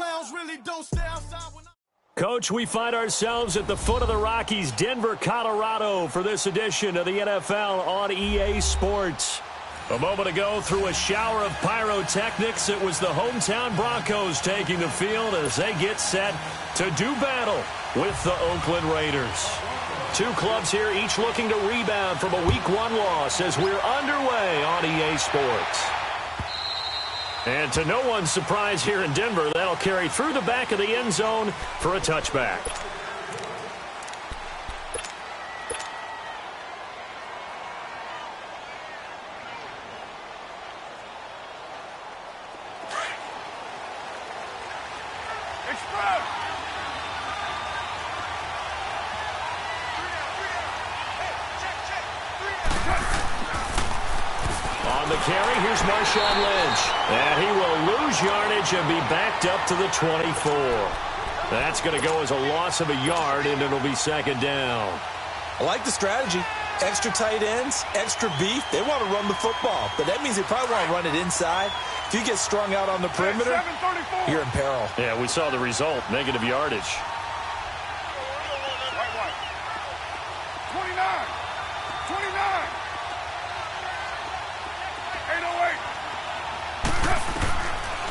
clowns really don't stay outside when Coach, we find ourselves at the foot of the Rockies, Denver, Colorado, for this edition of the NFL on EA Sports. A moment ago, through a shower of pyrotechnics, it was the hometown Broncos taking the field as they get set to do battle with the Oakland Raiders. Two clubs here, each looking to rebound from a Week 1 loss as we're underway on EA Sports. And to no one's surprise here in Denver, that'll carry through the back of the end zone for a touchback. Carry, here's Marshawn Lynch. And he will lose yardage and be backed up to the 24. That's going to go as a loss of a yard, and it'll be second down. I like the strategy. Extra tight ends, extra beef. They want to run the football, but that means they probably want to run it inside. If you get strung out on the perimeter, you're in peril. Yeah, we saw the result, negative yardage. 29.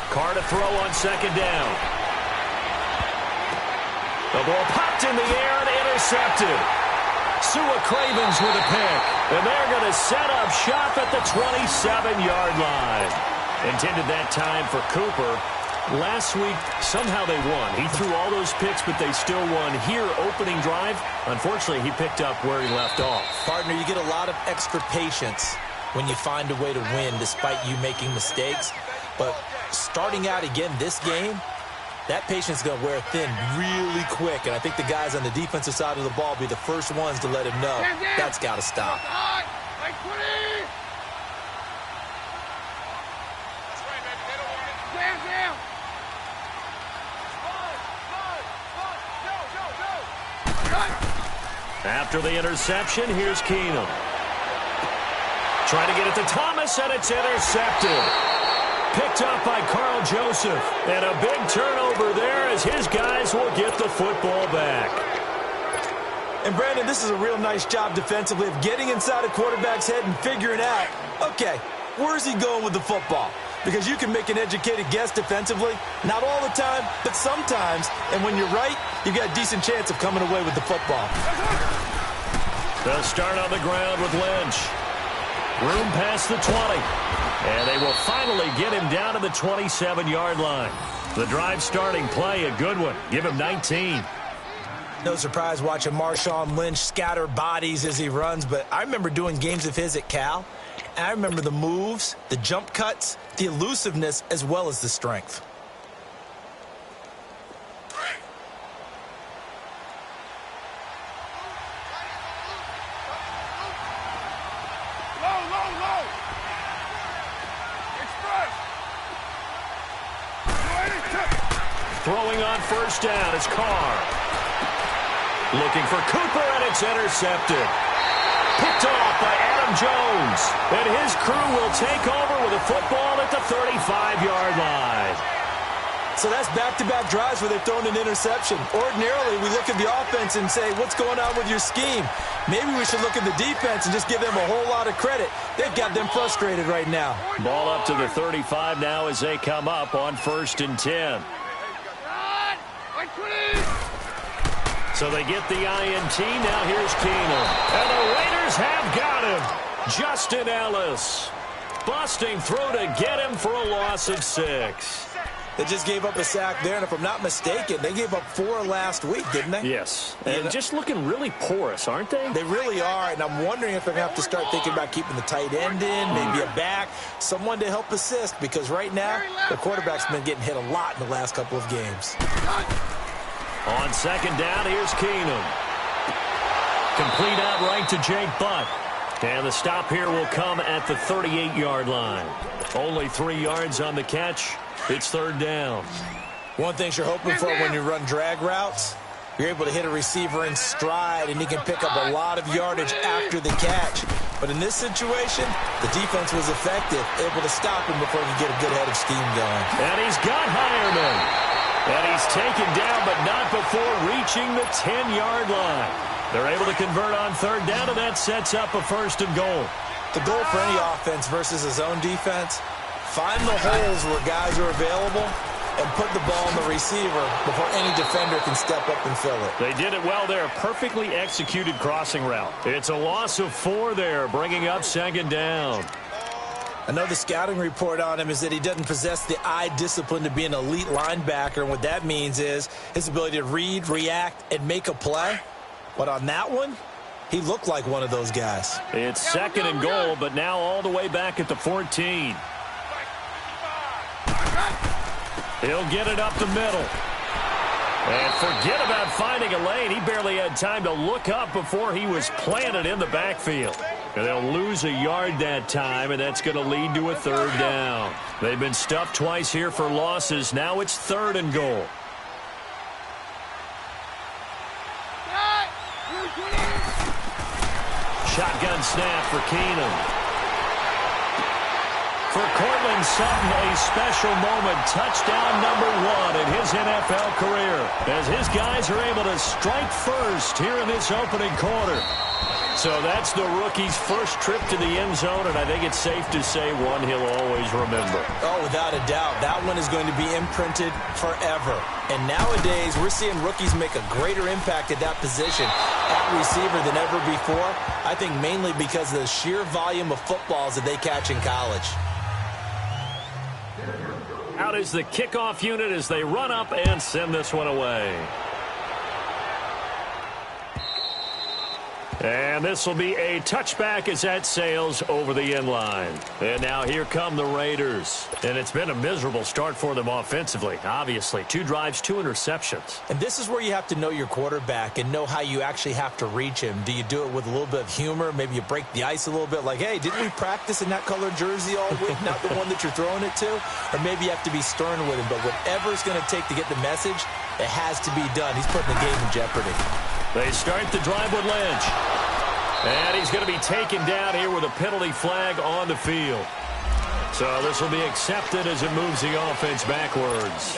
Carr to throw on second down. The ball popped in the air and intercepted. Sua Cravens with a pick. And they're going to set up shop at the 27-yard line. Intended that time for Cooper. Last week, somehow they won. He threw all those picks, but they still won. Here, opening drive, unfortunately, he picked up where he left off. Partner, you get a lot of extra patience when you find a way to win despite you making mistakes. But starting out again this game, that patience is going to wear thin really quick. And I think the guys on the defensive side of the ball will be the first ones to let him know that's got to stop. After the interception, here's Keenum. Trying to get it to Thomas, and it's intercepted. Picked up by Carl Joseph. And a big turnover there as his guys will get the football back. And, Brandon, this is a real nice job defensively of getting inside a quarterback's head and figuring out, okay, where's he going with the football? Because you can make an educated guess defensively. Not all the time, but sometimes. And when you're right, you've got a decent chance of coming away with the football. They'll start on the ground with Lynch. Room past the 20. And they will finally get him down to the 27-yard line. The drive starting play, a good one. Give him 19. No surprise watching Marshawn Lynch scatter bodies as he runs, but I remember doing games of his at Cal. And I remember the moves, the jump cuts, the elusiveness, as well as the strength. Throwing on first down is Carr. Looking for Cooper, and it's intercepted. Picked off by Adam Jones. And his crew will take over with a football at the 35-yard line. So that's back-to-back drives where they've thrown an interception. Ordinarily, we look at the offense and say, what's going on with your scheme? Maybe we should look at the defense and just give them a whole lot of credit. They've got them frustrated right now. Ball up to the 35 now as they come up on 1st and 10. So they get the INT. Now here's Keenum. And the Raiders have got him. Justin Ellis busting through to get him for a loss of 6. They just gave up a sack there, and if I'm not mistaken, they gave up 4 last week, didn't they? Yes. And just looking really porous, aren't they? They really are, and I'm wondering if they're going to have to start thinking about keeping the tight end in, maybe a back, someone to help assist, because right now, the quarterback's been getting hit a lot in the last couple of games. On second down, here's Keenum. Complete out right to Jake Butt. And the stop here will come at the 38-yard line. Only 3 yards on the catch. It's 3rd down. One thing you're hoping for when you run drag routes, you're able to hit a receiver in stride, and he can pick up a lot of yardage after the catch. But in this situation, the defense was effective, able to stop him before he could get a good head of steam going. And he's got Hireman. And he's taken down, but not before reaching the 10-yard line. They're able to convert on third down, and that sets up a 1st and goal. The goal for any offense versus his own defense, find the holes where guys are available and put the ball on the receiver before any defender can step up and fill it. They did it well there. Perfectly executed crossing route. It's a loss of 4 there, bringing up 2nd down. I know the scouting report on him is that he doesn't possess the eye discipline to be an elite linebacker, and what that means is his ability to read, react, and make a play. But on that one, he looked like one of those guys. It's 2nd and goal, but now all the way back at the 14. He'll get it up the middle. And forget about finding a lane. He barely had time to look up before he was planted in the backfield. And they'll lose a yard that time, and that's going to lead to a 3rd down. They've been stuffed twice here for losses. Now it's 3rd and goal. Shotgun snap for Keenum. For Cortland Sutton, a special moment. Touchdown number 1 in his NFL career, as his guys are able to strike first here in this opening quarter. So that's the rookie's first trip to the end zone, and I think it's safe to say one he'll always remember. Oh, without a doubt. That one is going to be imprinted forever. And nowadays, we're seeing rookies make a greater impact at that position at receiver than ever before. I think mainly because of the sheer volume of footballs that they catch in college. Out is the kickoff unit as they run up and send this one away. And this will be a touchback as that sails over the end line. And now here come the Raiders. And it's been a miserable start for them offensively, obviously. 2 drives, 2 interceptions. And this is where you have to know your quarterback and know how you actually have to reach him. Do you do it with a little bit of humor? Maybe you break the ice a little bit, like, hey, didn't we practice in that colored jersey all week, not the one that you're throwing it to? Or maybe you have to be stern with him. But whatever it's going to take to get the message, it has to be done. He's putting the game in jeopardy. They start the drive with Lynch. And he's going to be taken down here with a penalty flag on the field. So this will be accepted as it moves the offense backwards.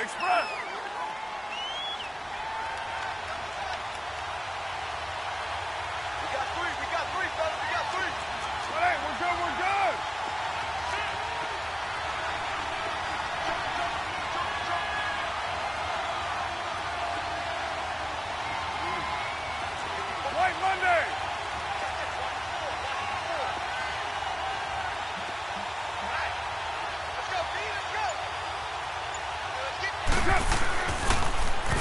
Express. We got three, fellas. We got 3. Well, hey, we're good. White Monday.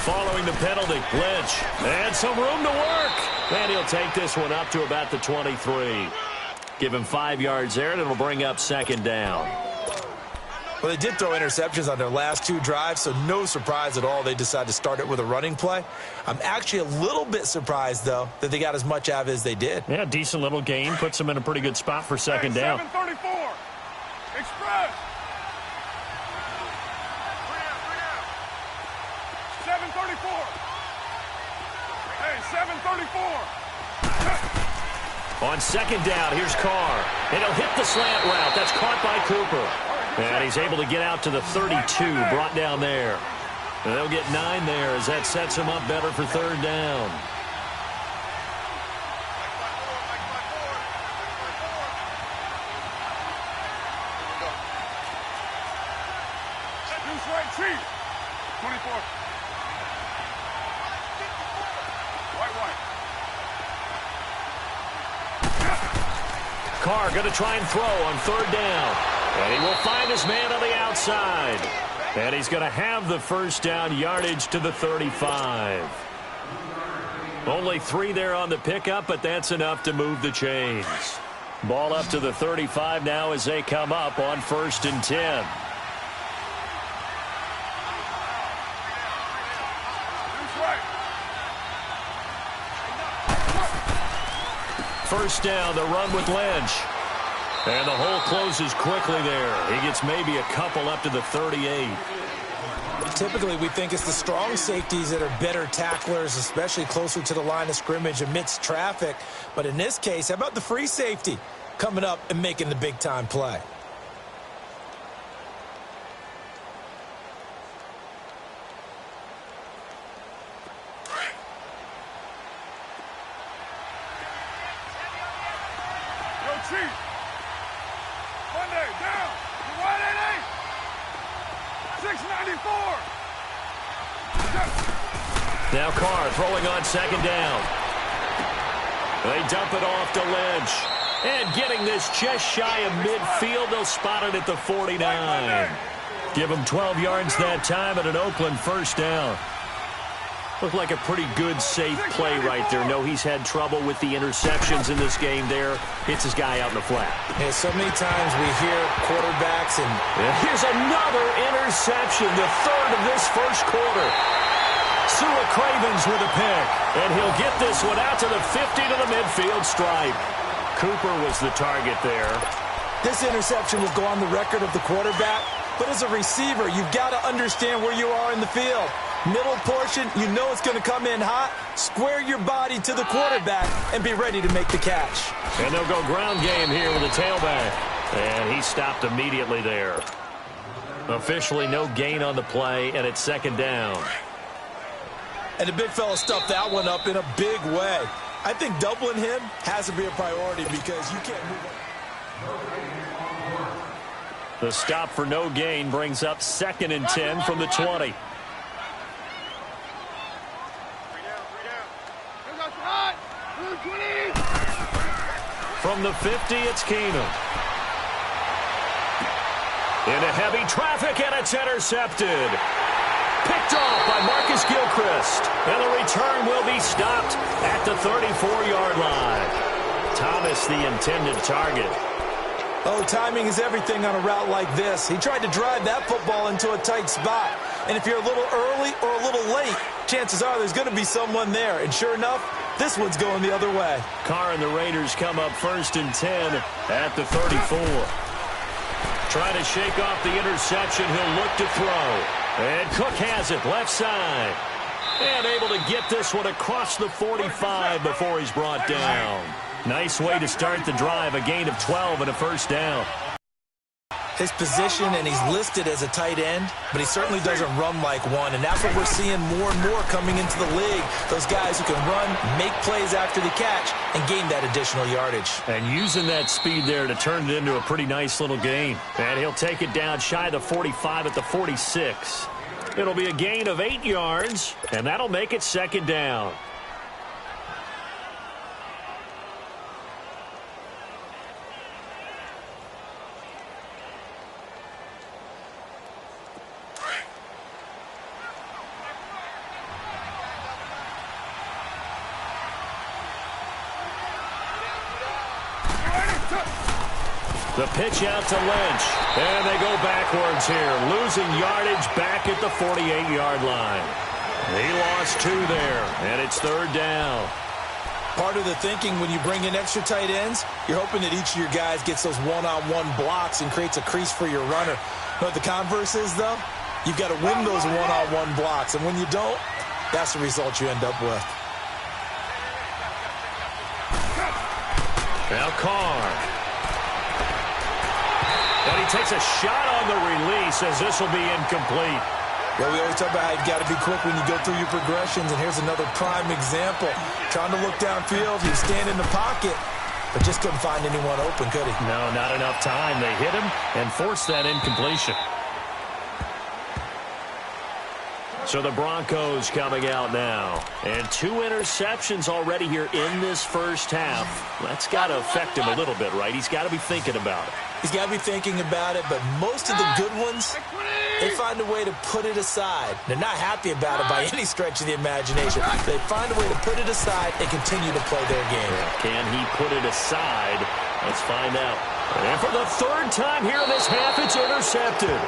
Following the penalty, Lynch. And some room to work. And he'll take this one up to about the 23. Give him 5 yards there, and it'll bring up 2nd down. Well, they did throw interceptions on their last 2 drives, so no surprise at all they decided to start it with a running play. I'm actually a little bit surprised, though, that they got as much out of it as they did. Yeah, decent little gain. Puts them in a pretty good spot for 2nd down. 734. Express. 734. Hey, 734. On 2nd down, here's Carr. And he'll hit the slant route. That's caught by Cooper. And he's able to get out to the 32, brought down there. And they'll get 9 there as that sets him up better for 3rd down. Deuce right, Chief. 24. White. Carr going to try and throw on 3rd down. And he will find his man on the outside. And he's going to have the 1st down yardage to the 35. Only 3 there on the pickup, but that's enough to move the chains. Ball up to the 35 now as they come up on 1st and 10. First down, the run with Lynch. And the hole closes quickly there. He gets maybe a couple up to the 38. Typically, we think it's the strong safeties that are better tacklers, especially closer to the line of scrimmage amidst traffic. But in this case, how about the free safety coming up and making the big-time play? Yo, Chief. Monday, down. You wide 88. 694. Now Carr throwing on second down. They dump it off to Lynch. And getting this just shy of midfield, they'll spot it at the 49. Give him 12 yards that time and an Oakland first down. Looked like a pretty good, safe play right there. No, he's had trouble with the interceptions in this game there. Hits his guy out in the flat. Yeah, so many times we hear quarterbacks and... Here's another interception, the third of this first quarter. Sua Cravens with a pick, and he'll get this one out to the 50 to the midfield stripe. Cooper was the target there. This interception will go on the record of the quarterback, but as a receiver, you've got to understand where you are in the field. Middle portion, you know it's going to come in hot. Square your body to the quarterback and be ready to make the catch. And they'll go ground game here with the tailback. And he stopped immediately there. Officially no gain on the play, and it's second down. And the big fella stuffed that one up in a big way. I think doubling him has to be a priority because you can't move on. The stop for no gain brings up 2nd and 10 from the 20. From the 50, it's Keenum. Into heavy traffic, and it's intercepted. Picked off by Marcus Gilchrist. And the return will be stopped at the 34-yard line. Thomas, the intended target. Oh, timing is everything on a route like this. He tried to drive that football into a tight spot. And if you're a little early or a little late, chances are there's going to be someone there. And sure enough, this one's going the other way. Carr and the Raiders come up 1st and 10 at the 34. Trying to shake off the interception. He'll look to throw. And Cook has it left side. And able to get this one across the 45 before he's brought down. Nice way to start the drive. A gain of 12 and a first down. His position, and he's listed as a tight end, but he certainly doesn't run like one, and that's what we're seeing more and more coming into the league. Those guys who can run, make plays after the catch, and gain that additional yardage. And using that speed there to turn it into a pretty nice little gain. And he'll take it down shy of the 45 at the 46. It'll be a gain of 8 yards, and that'll make it second down. The pitch out to Lynch, and they go backwards here, losing yardage back at the 48-yard line. He lost 2 there, and it's third down. Part of the thinking when you bring in extra tight ends, you're hoping that each of your guys gets those one-on-one blocks and creates a crease for your runner. You know what the converse is, though? You've got to win those one-on-one blocks, and when you don't, that's the result you end up with. Now Carr. And he takes a shot on the release as this will be incomplete. Yeah, we always talk about how you've got to be quick when you go through your progressions, and here's another prime example. Trying to look downfield, he was standing in the pocket, but just couldn't find anyone open, could he? No, not enough time. They hit him and forced that incompletion. So the Broncos coming out now. And 2 interceptions already here in this first half. That's got to affect him a little bit, right? He's got to be thinking about it. He's got to be thinking about it, but most of the good ones, they find a way to put it aside. They're not happy about it by any stretch of the imagination. They find a way to put it aside and continue to play their game. Can he put it aside? Let's find out. And for the 3rd time here in this half, it's intercepted.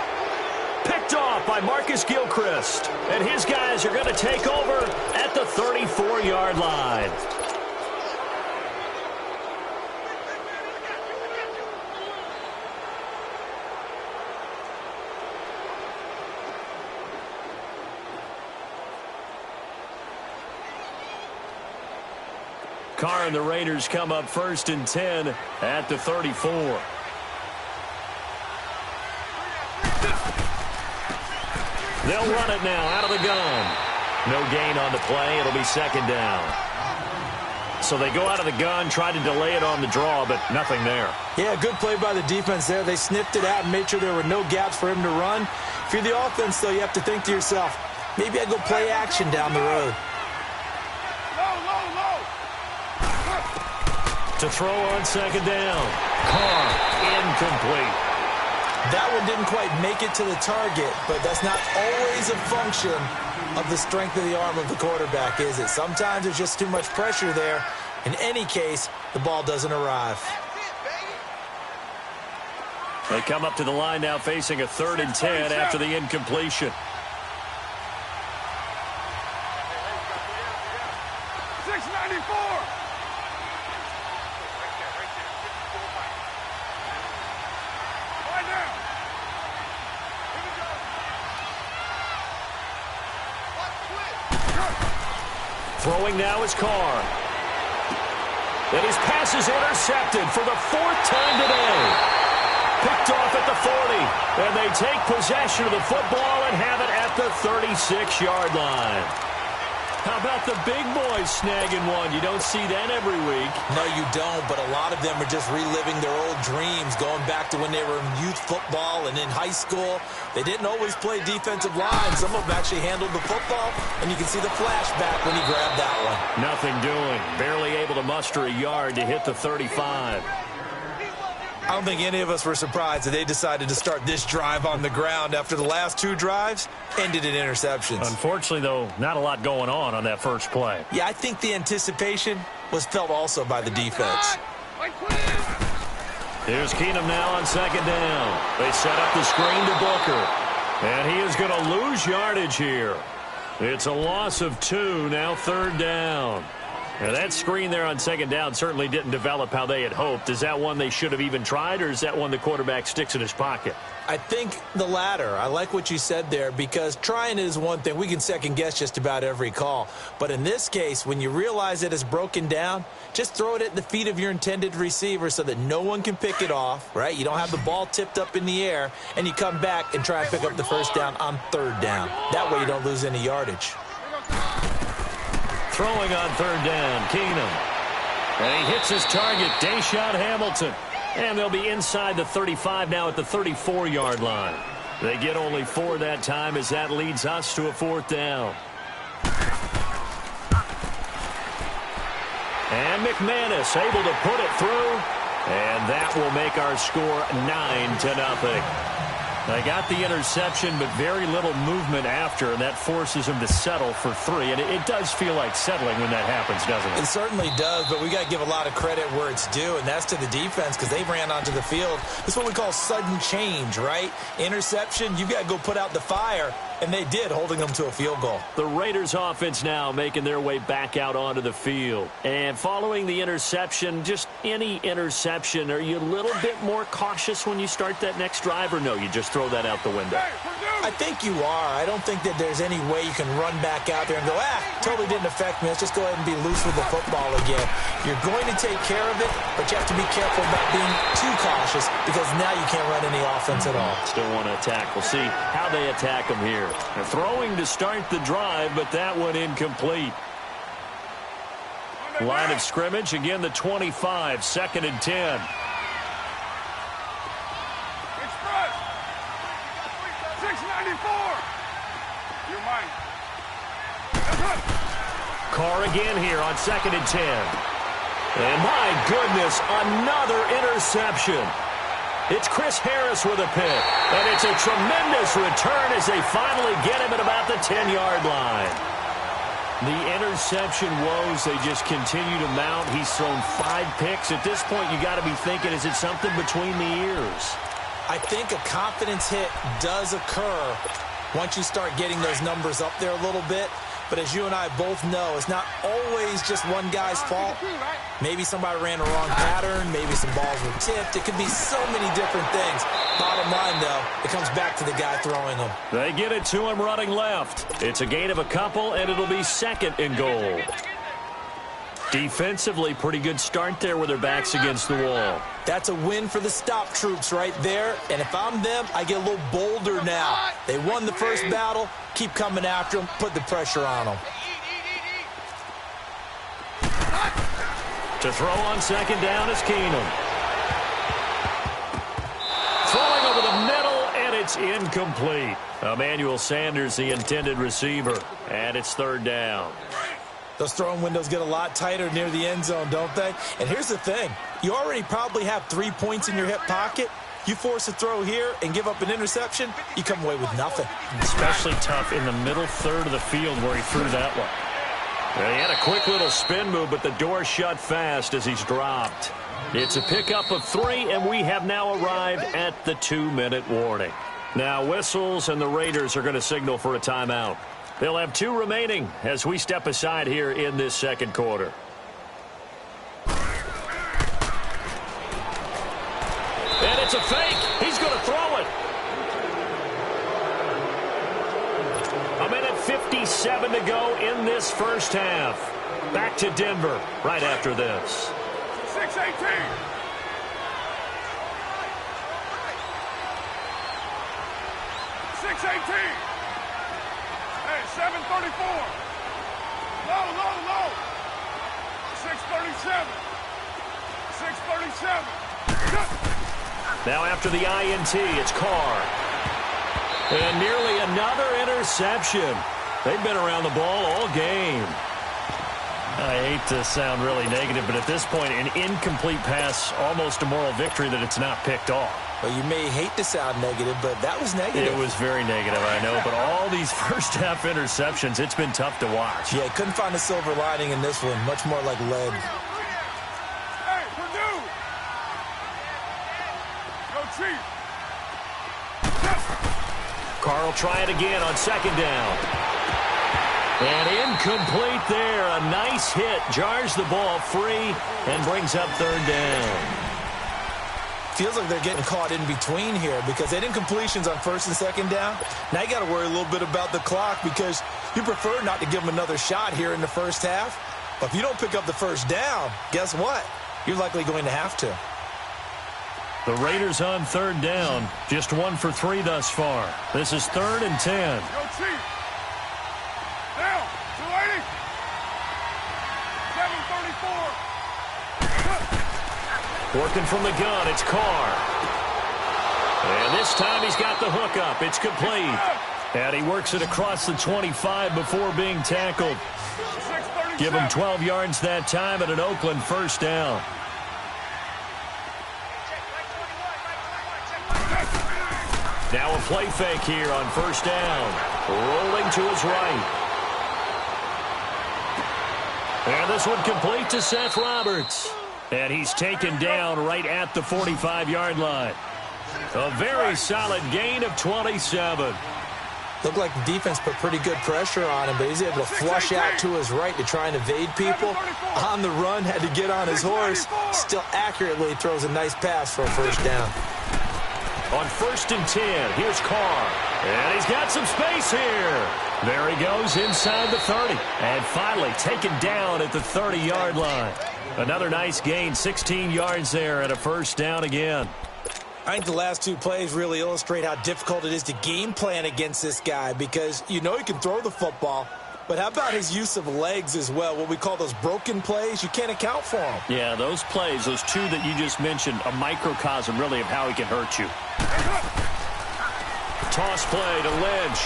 Picked off by Marcus Gilchrist. And his guys are going to take over at the 34-yard line. Carr and the Raiders come up 1st and 10 at the 34. They'll run it now out of the gun. No gain on the play. It'll be 2nd down. So they go out of the gun, try to delay it on the draw, but nothing there. Yeah, good play by the defense there. They sniffed it out and made sure there were no gaps for him to run. If you're the offense, though, you have to think to yourself, maybe I go play action down the road. To throw on 2nd down. Carr, incomplete. That one didn't quite make it to the target, but that's not always a function of the strength of the arm of the quarterback, is it? Sometimes there's just too much pressure there. In any case, the ball doesn't arrive. They come up to the line now facing a 3rd and 10 after the incompletion. 694. Throwing now is Carr. And his pass is intercepted for the 4th time today. Picked off at the 40. And they take possession of the football and have it at the 36-yard line. How about the big boys snagging one? You don't see that every week. No, you don't, but a lot of them are just reliving their old dreams, going back to when they were in youth football and in high school. They didn't always play defensive line. Some of them actually handled the football, and you can see the flashback when he grabbed that one. Nothing doing. Barely able to muster a yard to hit the 35. I don't think any of us were surprised that they decided to start this drive on the ground after the last 2 drives ended in interceptions. Unfortunately, though, not a lot going on that first play. Yeah, I think the anticipation was felt also by the defense. Here's Keenum now on 2nd down. They set up the screen to Booker. And he is going to lose yardage here. It's a loss of 2, now 3rd down. Now, that screen there on 2nd down certainly didn't develop how they had hoped. Is that one they should have even tried, or is that one the quarterback sticks in his pocket? I think the latter. I like what you said there, because trying is one thing. We can second-guess just about every call. But in this case, when you realize it is broken down, just throw it at the feet of your intended receiver so that no one can pick it off, right? You don't have the ball tipped up in the air, and you come back and try and pick up the 1st down on 3rd down. That way you don't lose any yardage. Throwing on 3rd down, Keenum. And he hits his target, Deshaun Hamilton. And they'll be inside the 35 now at the 34-yard line. They get only 4 that time as that leads us to a 4th down. And McManus able to put it through. And that will make our score 9-0. They got the interception, but very little movement after, and that forces him to settle for 3. And it does feel like settling when that happens, doesn't it? It certainly does, but we got to give a lot of credit where it's due, and that's to the defense, because they ran onto the field. This is what we call sudden change, right? Interception, you've got to go put out the fire, and they did, holding them to a field goal. The Raiders offense now making their way back out onto the field. And following the interception, just any interception, are you a little bit more cautious when you start that next drive, or no, you just throw that out the window? I think you are. I don't think that there's any way you can run back out there and go, totally didn't affect me. Let's just go ahead and be loose with the football again. You're going to take care of it, but you have to be careful about being too cautious, because now you can't run any offense at all. Still want to attack. We'll see how they attack them here. They're throwing to start the drive, but that one incomplete. Line of scrimmage, again the 25, 2nd and 10. Express. 694. You're mine. Carr again here on 2nd and 10. And my goodness, another interception. It's Chris Harris with a pick. And it's a tremendous return as they finally get him at about the 10-yard line. The interception woes, they just continue to mount. He's thrown 5 picks. At this point, you got to be thinking, is it something between the ears? I think a confidence hit does occur once you start getting those numbers up there a little bit. But as you and I both know, it's not always just one guy's fault. Maybe somebody ran a wrong pattern. Maybe some balls were tipped. It could be so many different things. Bottom line, though, it comes back to the guy throwing them. They get it to him running left. It's a gain of a couple, and it'll be 2nd and goal. Defensively, pretty good start there with their backs against the wall. That's a win for the stop troops right there. And if I'm them, I get a little bolder now. They won the first battle. Keep coming after them. Put the pressure on them. To throw on second down is Keenum. Throwing over the middle, and it's incomplete. Emmanuel Sanders, the intended receiver, and it's third down. Those throwing windows get a lot tighter near the end zone, don't they? And here's the thing. You already probably have 3 points in your hip pocket. You force a throw here and give up an interception, you come away with nothing. Especially tough in the middle third of the field where he threw that one. Well, he had a quick little spin move, but the door shut fast as he's dropped. It's a pickup of 3, and we have now arrived at the 2-minute warning. Now whistles, and the Raiders are going to signal for a timeout. They'll have 2 remaining as we step aside here in this second quarter. And it's a fake. He's going to throw it. 1:57 to go in this first half. Back to Denver right after this. 6-18. 6-18. Hey, 7:34. Low. 6:37. 6:37. Now after the INT, it's Carr. And nearly another interception. They've been around the ball all game. I hate to sound really negative, but at this point, an incomplete pass, almost a moral victory that it's not picked off. Well, you may hate to sound negative, but that was negative. It was very negative, I know, but all these first-half interceptions, it's been tough to watch. Yeah, couldn't find a silver lining in this one. Much more like lead. Hey, Purdue! Go Chief! Carr will try it again on second down. And incomplete there. A nice hit. Jars the ball free and brings up third down. Feels like they're getting caught in between here because they did incompletions on first and second down. Now you got to worry a little bit about the clock because you prefer not to give them another shot here in the first half. But if you don't pick up the first down, guess what? You're likely going to have to. The Raiders on third down. Just 1 for 3 thus far. This is 3rd and 10. Go Chief! Down! 280! 7:34. Working from the gun, it's Carr. And this time he's got the hook up. It's complete. And he works it across the 25 before being tackled. 6:37. Give him 12 yards that time at an Oakland first down. Now a play fake here on first down. Rolling to his right. And this one complete to Seth Roberts. And he's taken down right at the 45-yard line. A very solid gain of 27. Looked like the defense put pretty good pressure on him, but he's able to flush out to his right to try and evade people. On the run, had to get on his horse. Still accurately throws a nice pass for a first down. On 1st and 10, here's Carr. And he's got some space here. There he goes inside the 30. And finally taken down at the 30-yard line. Another nice gain, 16 yards there and a first down again. I think the last 2 plays really illustrate how difficult it is to game plan against this guy because you know he can throw the football, but how about his use of legs as well? What we call those broken plays, you can't account for them. Yeah, those plays, those 2 that you just mentioned, a microcosm really of how he can hurt you. Toss play to Lynch.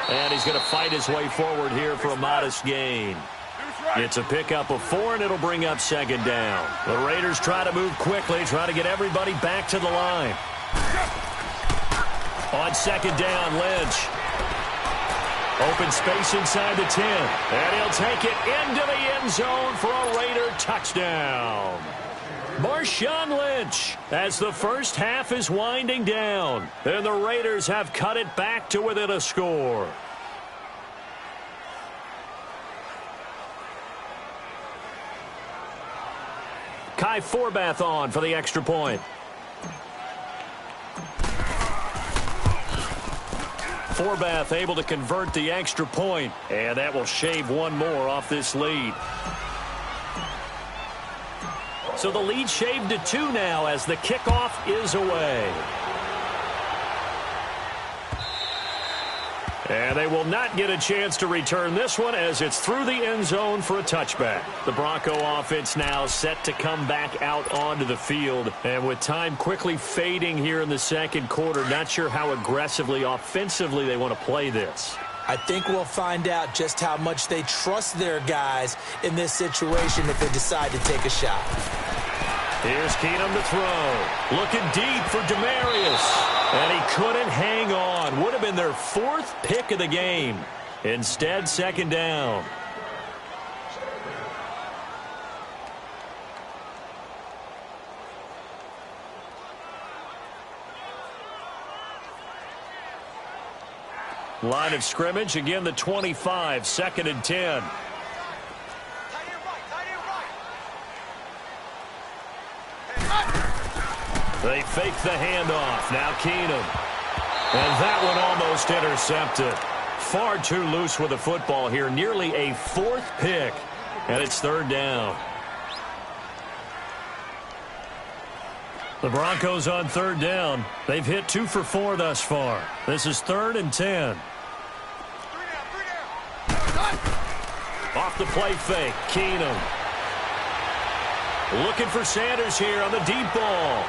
And he's going to fight his way forward here for a modest gain. It's a pickup of 4, and it'll bring up second down. The Raiders try to move quickly, try to get everybody back to the line. On second down, Lynch. Open space inside the 10. And he'll take it into the end zone for a Raider touchdown. Marshawn Lynch as the first half is winding down. And the Raiders have cut it back to within a score. Kai Forbath on for the extra point. Forbath able to convert the extra point, and that will shave one more off this lead. So the lead shaved to 2 now as the kickoff is away. And they will not get a chance to return this one as it's through the end zone for a touchback. The Bronco offense now set to come back out onto the field. And with time quickly fading here in the second quarter, not sure how aggressively, offensively they want to play this. I think we'll find out just how much they trust their guys in this situation if they decide to take a shot. Here's Keenum to throw. Looking deep for Demarius. And he couldn't hang on. Would have been their 4th pick of the game. Instead, second down. Line of scrimmage, again the 25, 2nd and 10. They fake the handoff. Now Keenum. And that one almost intercepted. Far too loose with the football here. Nearly a 4th pick. And it's 3rd down. The Broncos on 3rd down. They've hit 2 for 4 thus far. This is 3rd and 10. Off the play fake. Keenum. Looking for Sanders here on the deep ball.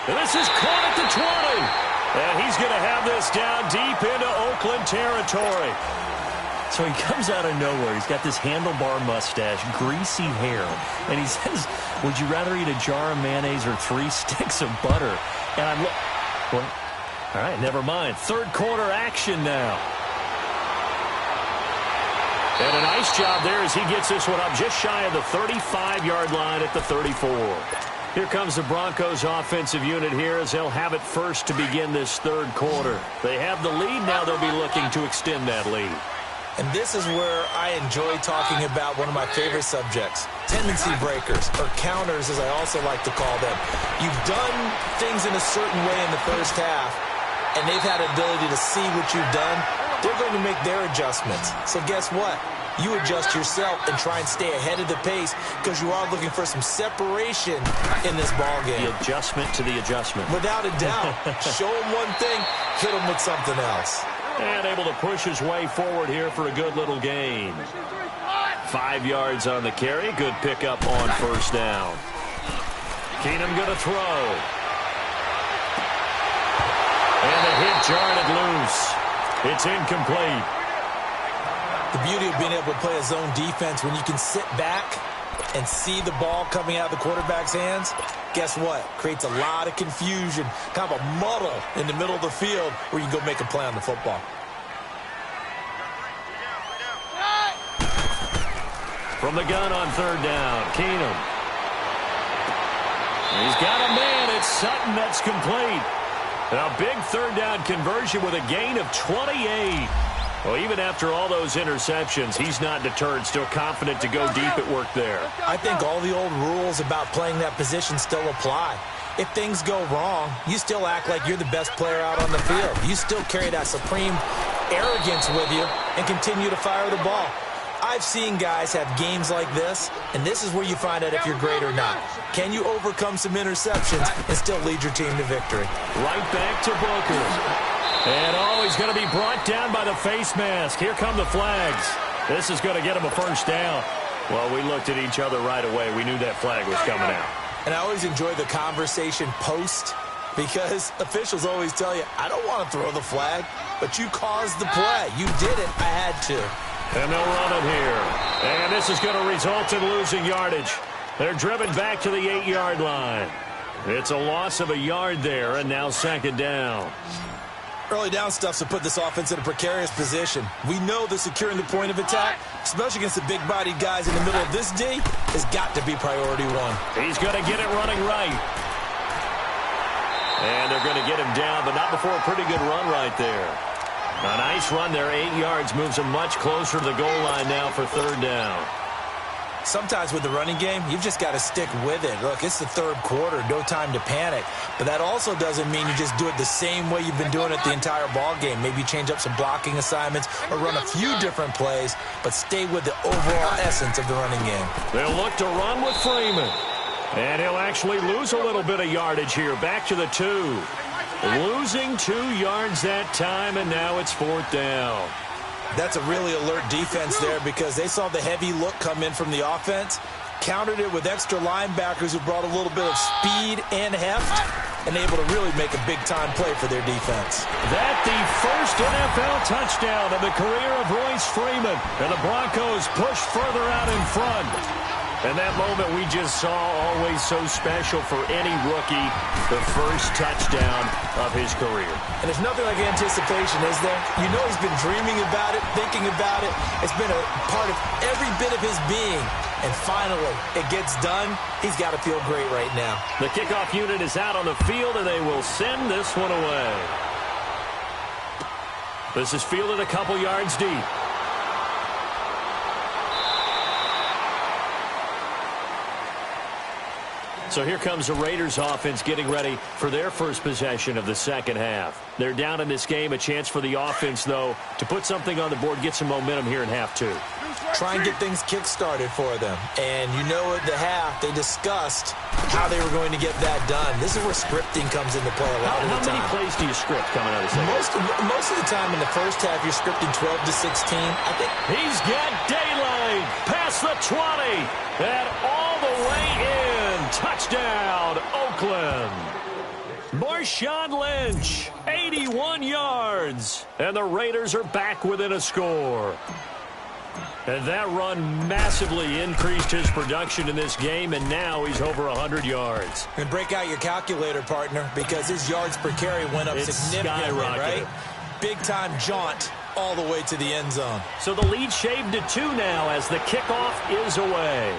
And this is caught at the 20. And he's going to have this down deep into Oakland territory. So he comes out of nowhere. He's got this handlebar mustache, greasy hair. And he says, would you rather eat a jar of mayonnaise or 3 sticks of butter? And I'm well, all right, never mind. 3rd quarter action now. And a nice job there as he gets this one up just shy of the 35-yard line at the 34. Here comes the Broncos offensive unit here as they'll have it first to begin this 3rd quarter. They have the lead. Now they'll be looking to extend that lead. And this is where I enjoy talking about one of my favorite subjects, tendency breakers, or counters as I also like to call them. You've done things in a certain way in the first half, and they've had the ability to see what you've done. They're going to make their adjustments. So guess what? You adjust yourself and try and stay ahead of the pace because you are looking for some separation in this ball game. The adjustment to the adjustment. Without a doubt. Show them one thing, hit them with something else. And able to push his way forward here for a good little gain. 5 yards on the carry. Good pickup on 1st down. Keenum going to throw. And the hit jarred it loose. It's incomplete. The beauty of being able to play a zone defense when you can sit back and see the ball coming out of the quarterback's hands, guess what? Creates a lot of confusion, kind of a muddle in the middle of the field where you can go make a play on the football. From the gun on 3rd down, Keenum. He's got a man. It's Sutton that's complete. A big 3rd down conversion with a gain of 28. Well, even after all those interceptions, he's not deterred, still confident to go deep at work there. I think all the old rules about playing that position still apply. If things go wrong, you still act like you're the best player out on the field. You still carry that supreme arrogance with you and continue to fire the ball. I've seen guys have games like this, and this is where you find out if you're great or not. Can you overcome some interceptions and still lead your team to victory? Right back to Booker. And, he's going to be brought down by the face mask. Here come the flags. This is going to get him a 1st down. Well, we looked at each other right away. We knew that flag was coming out. And I always enjoy the conversation post because officials always tell you, I don't want to throw the flag, but you caused the play. You did it. I had to. And they'll run it here. And this is going to result in losing yardage. They're driven back to the 8-yard line. It's a loss of a yard there, and now 2nd down. Early down stuff's to put this offense in a precarious position. We know that securing the point of attack, especially against the big-bodied guys in the middle of this D, has got to be priority 1. He's going to get it running right. And they're going to get him down, but not before a pretty good run right there. A nice run there, 8 yards, moves him much closer to the goal line now for 3rd down. Sometimes with the running game, you've just got to stick with it. Look, it's the third quarter, no time to panic. But that also doesn't mean you just do it the same way you've been doing it the entire ball game. Maybe change up some blocking assignments or run a few different plays, but stay with the overall essence of the running game. They'll look to run with Freeman. And he'll actually lose a little bit of yardage here. Back to the 2. Losing 2 yards that time, and now it's 4th down. That's a really alert defense there because they saw the heavy look come in from the offense, countered it with extra linebackers who brought a little bit of speed and heft, and able to really make a big-time play for their defense. That the first NFL touchdown of the career of Royce Freeman, and the Broncos push further out in front. And that moment we just saw, always so special for any rookie, the first touchdown of his career. And there's nothing like anticipation, is there? You know he's been dreaming about it, thinking about it. It's been a part of every bit of his being. And finally, it gets done. He's got to feel great right now. The kickoff unit is out on the field, and they will send this one away. This is fielded a couple yards deep. So here comes the Raiders offense getting ready for their first possession of the second half. They're down in this game. A chance for the offense, though, to put something on the board, get some momentum here in half 2. Try and get things kick-started for them. And you know at the half, they discussed how they were going to get that done. This is where scripting comes into play a lot of the time. How many plays do you script coming out of the second half? Most of the time in the first half, you're scripting 12 to 16. I think he's got daylight past the 20 and all the way in. Touchdown, Oakland. Marshawn Lynch, 81 yards. And the Raiders are back within a score. And that run massively increased his production in this game, and now he's over 100 yards. And break out your calculator, partner, because his yards per carry went up significantly, right? Big-time jaunt all the way to the end zone. So the lead shaved to 2 now as the kickoff is away.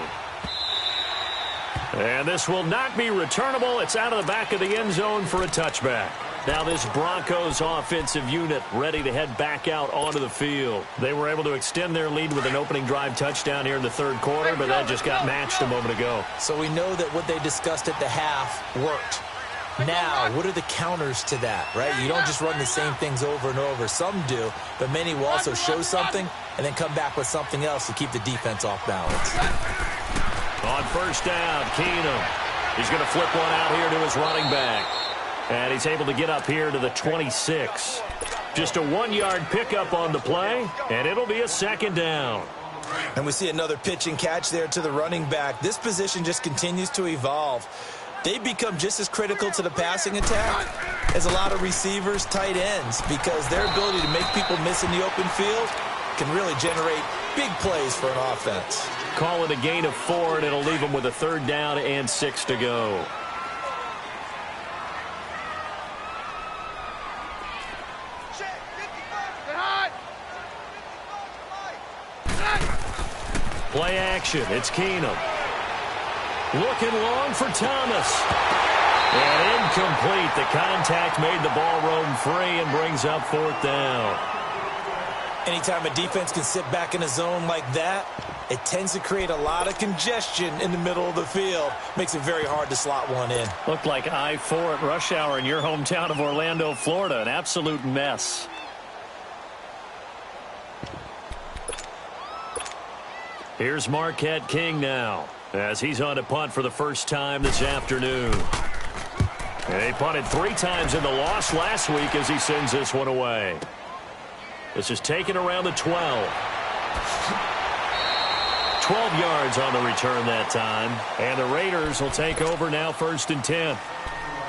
And this will not be returnable. It's out of the back of the end zone for a touchback. Now this Broncos offensive unit ready to head back out onto the field. They were able to extend their lead with an opening drive touchdown here in the third quarter, but that just got matched a moment ago. So we know that what they discussed at the half worked. Now, what are the counters to that, right? You don't just run the same things over and over. Some do, but many will also show something and then come back with something else to keep the defense off balance. On first down, Keenum. He's going to flip one out here to his running back. And he's able to get up here to the 26. Just a 1-yard pickup on the play, and it'll be a second down. And we see another pitch and catch there to the running back. This position just continues to evolve. They become just as critical to the passing attack as a lot of receivers, tight ends, because their ability to make people miss in the open field can really generate big plays for an offense. Call it a gain of 4, and it'll leave them with a third down and 6 to go. Play action. It's Keenum. Looking long for Thomas. And incomplete. The contact made the ball roam free and brings up 4th down. Anytime a defense can sit back in a zone like that, it tends to create a lot of congestion in the middle of the field. Makes it very hard to slot one in. Looked like I-4 at rush hour in your hometown of Orlando, Florida. An absolute mess. Here's Marquette King now, as he's on a punt for the first time this afternoon. And he punted 3 times in the loss last week as he sends this one away. This is taken around the 12. 12 yards on the return that time. And the Raiders will take over now 1st and 10.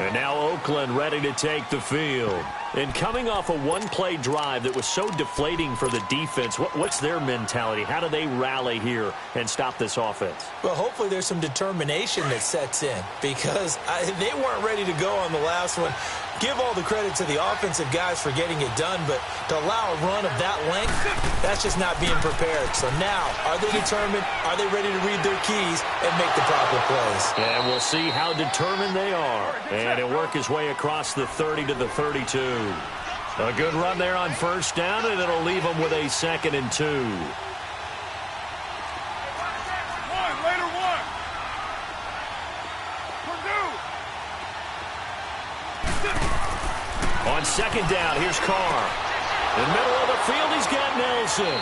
And now Oakland ready to take the field. And coming off a one-play drive that was so deflating for the defense, what's their mentality? How do they rally here and stop this offense? Well, hopefully there's some determination that sets in, because they weren't ready to go on the last one. Give all the credit to the offensive guys for getting it done, but to allow a run of that length, that's just not being prepared. So now, are they determined? Are they ready to read their keys and make the proper plays? And we'll see how determined they are. And he'll work his way across the 30 to the 32. A good run there on first down, and it'll leave them with a 2nd and 2. On second down, here's Carr. In the middle of the field, he's got Nelson.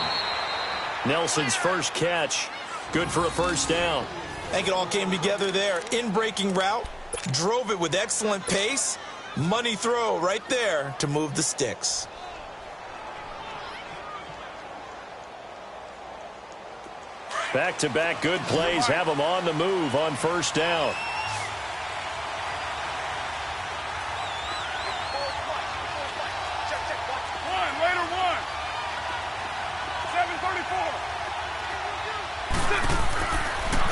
Nelson's first catch. Good for a first down. I think it all came together there. In-breaking route. Drove it with excellent pace. Money throw right there to move the sticks. Back-to-back good plays have him on the move on first down. Later one. 7:34.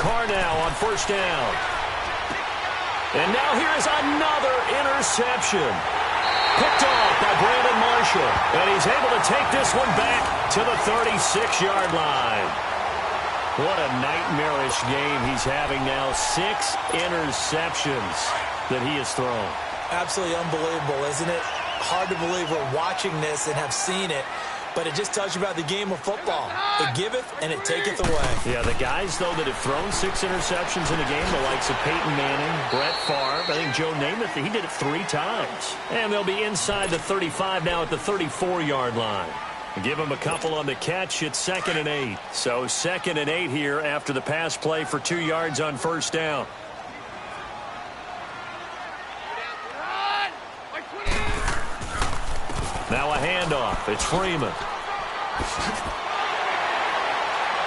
Carr now on first down. And now here's another interception. Picked off by Brandon Marshall. And he's able to take this one back to the 36-yard line. What a nightmarish game he's having now. 6 interceptions that he has thrown. Absolutely unbelievable, isn't it? Hard to believe we're watching this and have seen it. But it just tells you about the game of football. It giveth and it taketh away. Yeah, the guys, though, that have thrown 6 interceptions in a game, the likes of Peyton Manning, Brett Favre, I think Joe Namath, he did it 3 times. And they'll be inside the 35 now at the 34-yard line. Give him a couple on the catch. It's 2nd and 8. So 2nd and 8 here after the pass play for 2 yards on first down. Now a handoff. It's Freeman.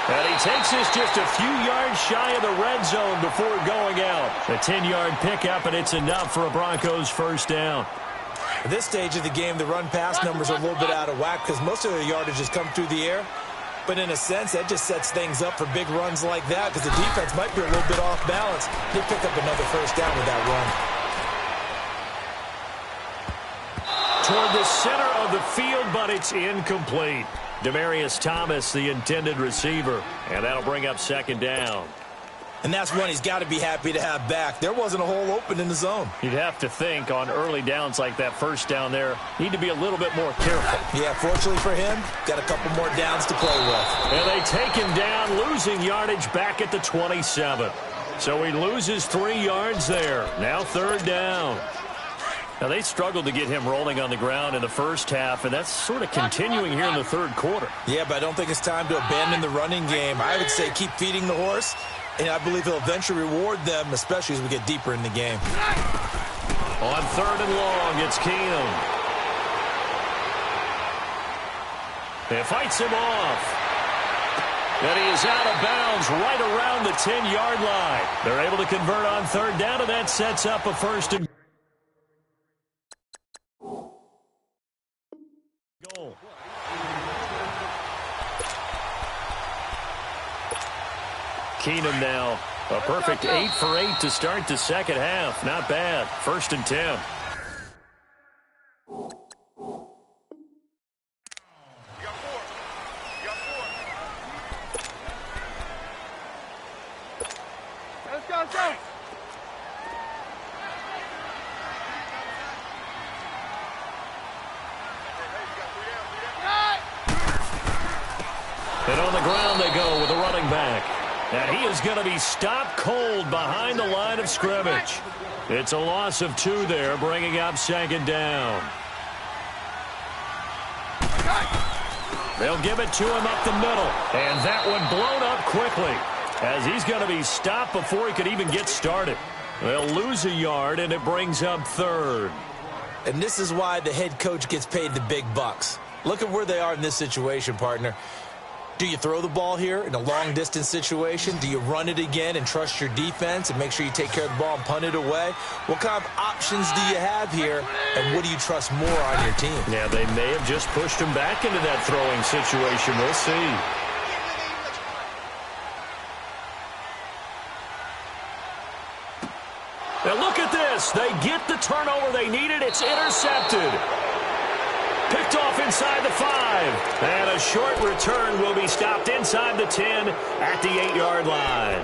And he takes this just a few yards shy of the red zone before going out. A 10-yard pickup, and it's enough for a Broncos first down. At this stage of the game, the run-pass numbers are a little bit out of whack because most of the yardage has come through the air. But in a sense, that just sets things up for big runs like that because the defense might be a little bit off balance. They pick up another first down with that run. Toward the center of the field, but it's incomplete. Demaryius Thomas, the intended receiver, and that'll bring up 2nd down. And that's one he's got to be happy to have back. There wasn't a hole open in the zone. You'd have to think on early downs like that first down there, need to be a little bit more careful. Yeah, fortunately for him, got a couple more downs to play with. And they take him down, losing yardage back at the 27. So he loses 3 yards there. Now 3rd down. Now, they struggled to get him rolling on the ground in the first half, and that's sort of continuing here in the 3rd quarter. Yeah, but I don't think it's time to abandon the running game. I would say keep feeding the horse, and I believe he'll eventually reward them, especially as we get deeper in the game. On 3rd and long, it's Keenum. It fights him off. And he is out of bounds right around the 10-yard line. They're able to convert on 3rd down, and that sets up a 1st and goal. Keenum now, a perfect 8 for 8 to start the second half. Not bad. 1st and 10. Let's go. And on the ground they go with a running back. And he is going to be stopped cold behind the line of scrimmage. It's a loss of 2 there, bringing up 2nd down. They'll give it to him up the middle. And that one blown up quickly as he's going to be stopped before he could even get started. They'll lose a yard, and it brings up 3rd. And this is why the head coach gets paid the big bucks. Look at where they are in this situation, partner. Do you throw the ball here in a long-distance situation? Do you run it again and trust your defense and make sure you take care of the ball and punt it away? What kind of options do you have here, and what do you trust more on your team? Yeah, they may have just pushed him back into that throwing situation. We'll see. Now look at this. They get the turnover they needed. It's intercepted. Picked off inside the 5. And a short return will be stopped inside the 10 at the 8-yard line.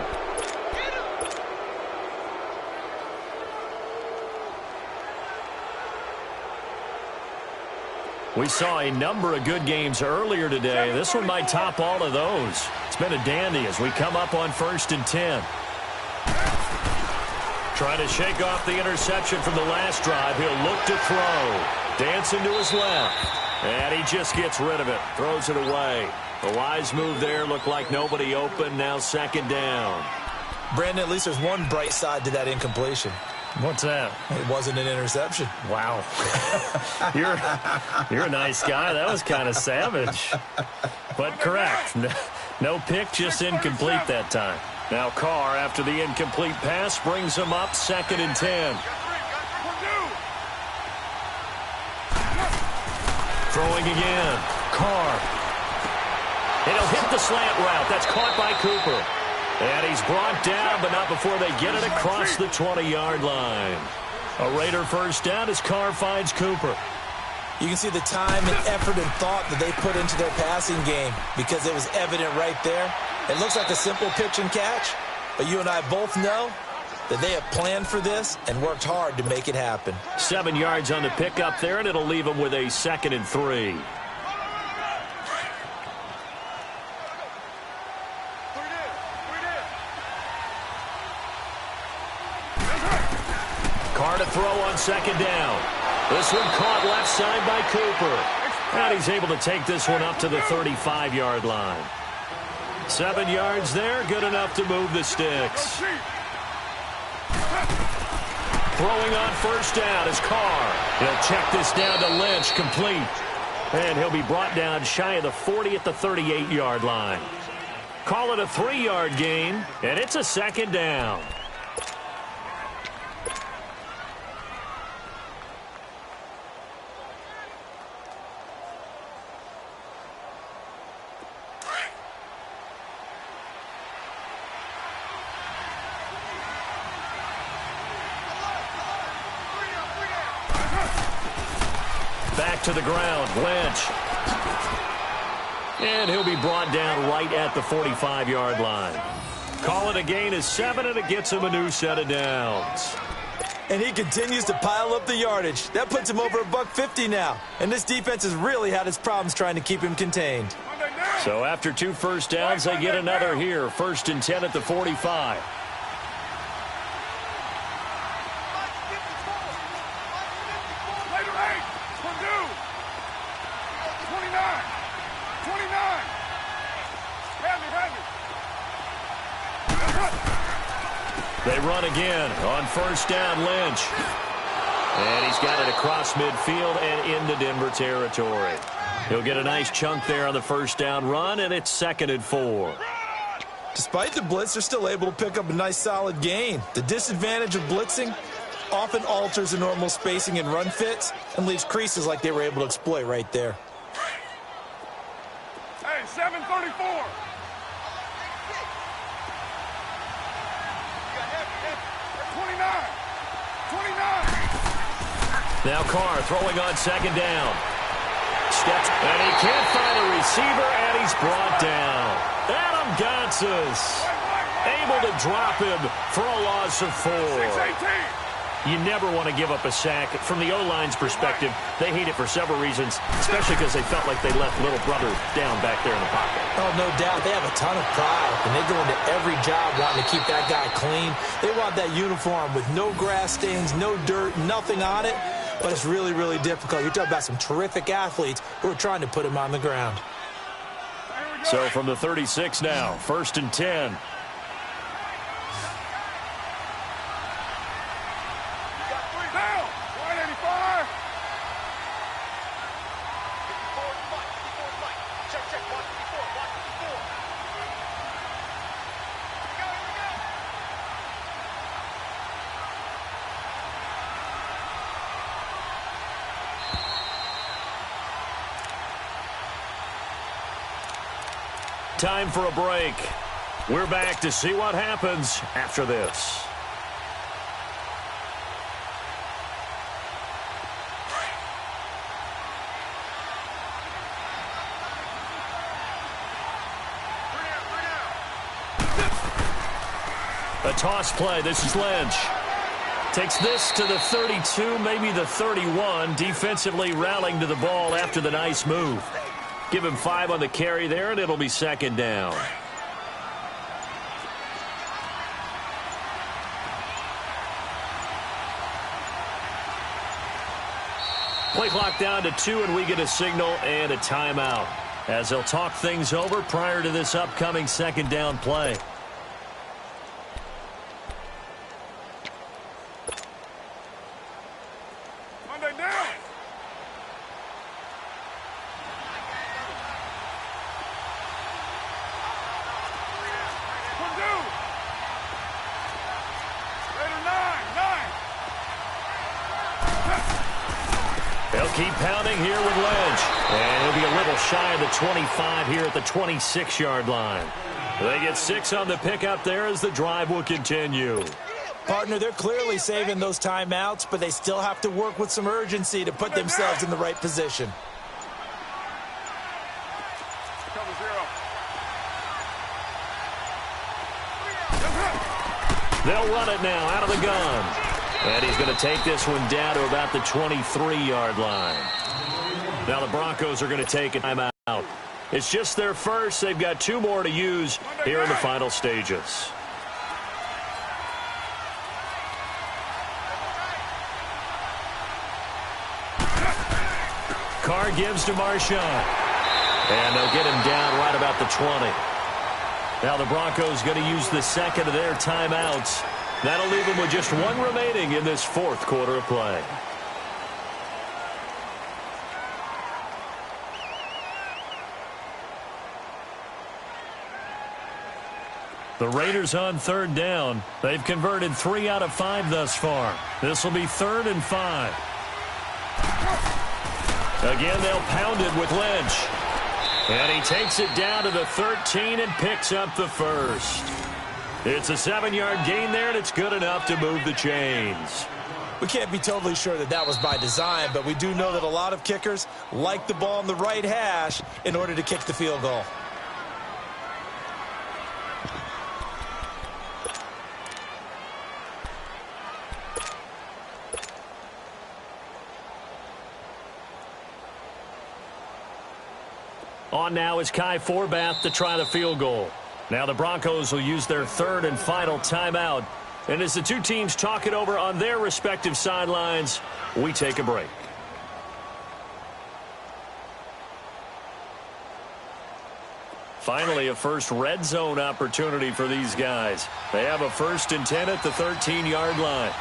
We saw a number of good games earlier today. This one might top all of those. It's been a dandy as we come up on 1st and 10. Trying to shake off the interception from the last drive. He'll look to throw. Dancing to his left. And he just gets rid of it. Throws it away. A wise move there. Looked like nobody open. Now second down. Brandon, at least there's one bright side to that incompletion. What's that? It wasn't an interception. Wow. You're a nice guy. That was kind of savage. But correct. No pick, just incomplete that time. Now Carr, after the incomplete pass, brings him up 2nd and 10. Throwing again. Carr. And he'll hit the slant route. That's caught by Cooper. And he's brought down, but not before they get it across the 20-yard line. A Raider first down as Carr finds Cooper. You can see the time and effort and thought that they put into their passing game because it was evident right there. It looks like a simple pitch and catch, but you and I both know that they have planned for this and worked hard to make it happen. 7 yards on the pickup there, and it'll leave them with a 2nd and 3. Carr to throw on 2nd down. This one caught left side by Cooper. And he's able to take this one up to the 35-yard line. 7 yards there, good enough to move the sticks. Throwing on first down is Carr. He'll check this down to Lynch, complete. And he'll be brought down shy of the 40 at the 38-yard line. Call it a 3-yard gain, and it's a 2nd down. Back to the ground, Lynch. And he'll be brought down right at the 45-yard line. Call it a gain of 7, and it gets him a new set of downs. And he continues to pile up the yardage. That puts him over $150 now. And this defense has really had its problems trying to keep him contained. So after 2 first downs, they get another here. 1st and 10 at the 45. They run again on first down, Lynch. And he's got it across midfield and into Denver territory. He'll get a nice chunk there on the first down run, and it's 2nd and 4. Despite the blitz, they're still able to pick up a nice solid gain. The disadvantage of blitzing often alters the normal spacing and run fits and leaves creases like they were able to exploit right there. Hey, 734. Now Carr throwing on 2nd down. Steps, and he can't find a receiver, and he's brought down. Adam Gotsis able to drop him for a loss of 4. 618. You never want to give up a sack. From the O-line's perspective, they hate it for several reasons, especially because they felt like they left little brother down back there in the pocket. Oh, no doubt. They have a ton of pride, and they go into every job wanting to keep that guy clean. They want that uniform with no grass stains, no dirt, nothing on it, but it's really, really difficult. You're talking about some terrific athletes who are trying to put him on the ground. So from the 36 now, 1st and 10. Time for a break. We're back to see what happens after this. A toss play. This is Lynch. Takes this to the 32, maybe the 31. Defensively rallying to the ball after the nice move. Give him 5 on the carry there, and it'll be 2nd down. Play clock down to 2, and we get a signal and a timeout as they'll talk things over prior to this upcoming second down play. Monday down. They'll keep pounding here with Lynch. And he'll be a little shy of the 25 here at the 26-yard line. They get 6 on the pickup there as the drive will continue. Partner, they're clearly saving those timeouts, but they still have to work with some urgency to put themselves in the right position. Cover 0. They'll run it now out of the gun. And he's going to take this one down to about the 23-yard line. Now the Broncos are going to take a timeout. It's just their first. They've got 2 more to use here in the final stages. Carr gives to Marshawn. And they'll get him down right about the 20. Now the Broncos going to use the second of their timeouts. That'll leave them with just 1 remaining in this 4th quarter of play. The Raiders on 3rd down. They've converted 3 out of 5 thus far. This will be 3rd and 5. Again, they'll pound it with Lynch. And he takes it down to the 13 and picks up the first. It's a 7-yard gain there, and it's good enough to move the chains. We can't be totally sure that that was by design, but we do know that a lot of kickers like the ball on the right hash in order to kick the field goal. On now is Kai Forbath to try the field goal. Now the Broncos will use their 3rd and final timeout. And as the 2 teams talk it over on their respective sidelines, we take a break. Finally, a first red zone opportunity for these guys. They have a 1st and 10 at the 13-yard line.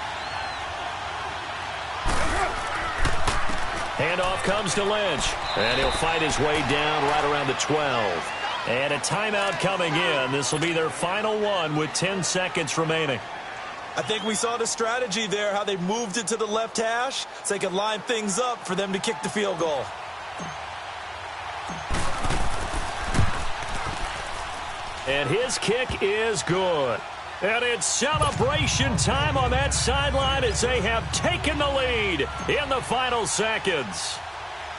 Handoff comes to Lynch. And he'll fight his way down right around the 12. And a timeout coming in. This will be their final one with 10 seconds remaining. I think we saw the strategy there, how they moved it to the left hash so they could line things up for them to kick the field goal. And his kick is good. And it's celebration time on that sideline as they have taken the lead in the final seconds.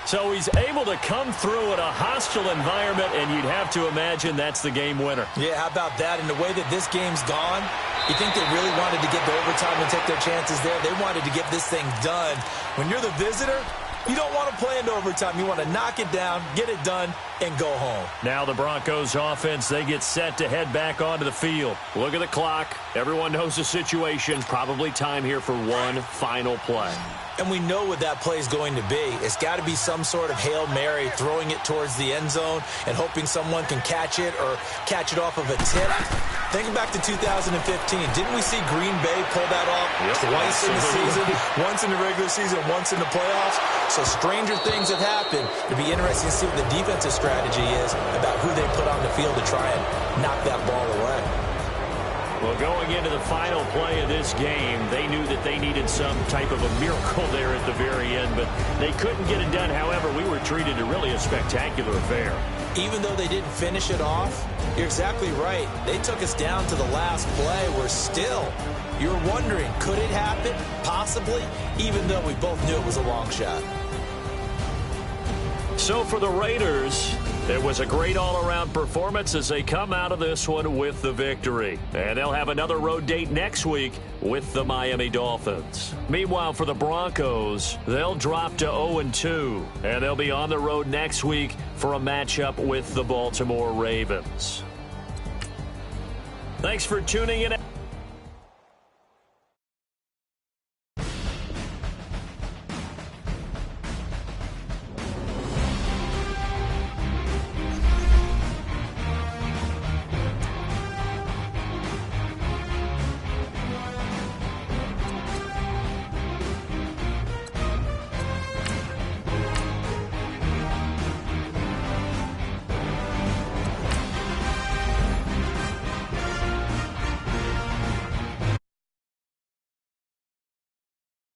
So he's able to come through in a hostile environment, and you'd have to imagine that's the game winner. Yeah, how about that? And the way that this game's gone, you think they really wanted to get the overtime and take their chances there? They wanted to get this thing done. When you're the visitor, you don't want to play into overtime. You want to knock it down, get it done, and go home. Now the Broncos offense, they get set to head back onto the field. Look at the clock. Everyone knows the situation. Probably time here for one final play. And we know what that play is going to be. It's got to be some sort of Hail Mary, throwing it towards the end zone and hoping someone can catch it or catch it off of a tip. Think back to 2015. Didn't we see Green Bay pull that off twice in the season? Once in the regular season, once in the playoffs. So stranger things have happened. It'll be interesting to see what the defensive strategy is about who they put on the field to try and knock that ball away. Well, going into the final play of this game, they knew that they needed some type of a miracle there at the very end, but they couldn't get it done. However, we were treated to really a spectacular affair. Even though they didn't finish it off, you're exactly right. They took us down to the last play. We're still, you're wondering, could it happen? Possibly, even though we both knew it was a long shot. So for the Raiders, it was a great all-around performance as they come out of this one with the victory. And they'll have another road date next week with the Miami Dolphins. Meanwhile, for the Broncos, they'll drop to 0-2. And they'll be on the road next week for a matchup with the Baltimore Ravens. Thanks for tuning in.